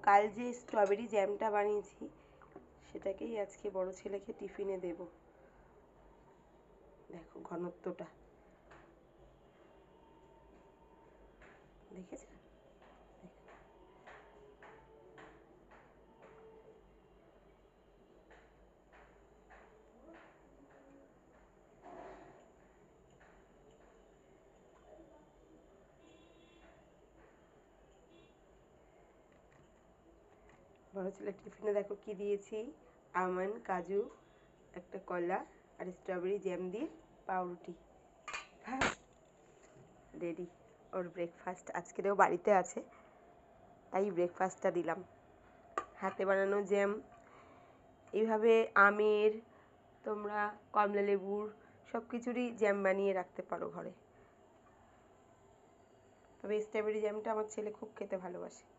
কাল যে স্ট্রবেরি জ্যামটা বানিয়েছি সেটাকেই আজকে বড় ছেলেকে টিফিনে দেব। দেখো ঘনত্বটা দেখেছ? বড় ছেলে টিফিনে দেখো কি দিয়েছি, আমন্ড, কাজু, একটা কলা আর স্ট্রবেরি জ্যাম দিয়ে পাউরুটি। হ্যাঁ, রেডি ওর ব্রেকফাস্ট। আজকেরও বাড়িতে আছে তাই ব্রেকফাস্টটা দিলাম। হাতে বানানো জ্যাম, এইভাবে আমের, তোমরা কমলা লেবুর সব কিছুরই জ্যাম বানিয়ে রাখতে পারো ঘরে। তবে স্ট্রবেরি জ্যামটা আমার ছেলে খুব খেতে ভালোবাসে।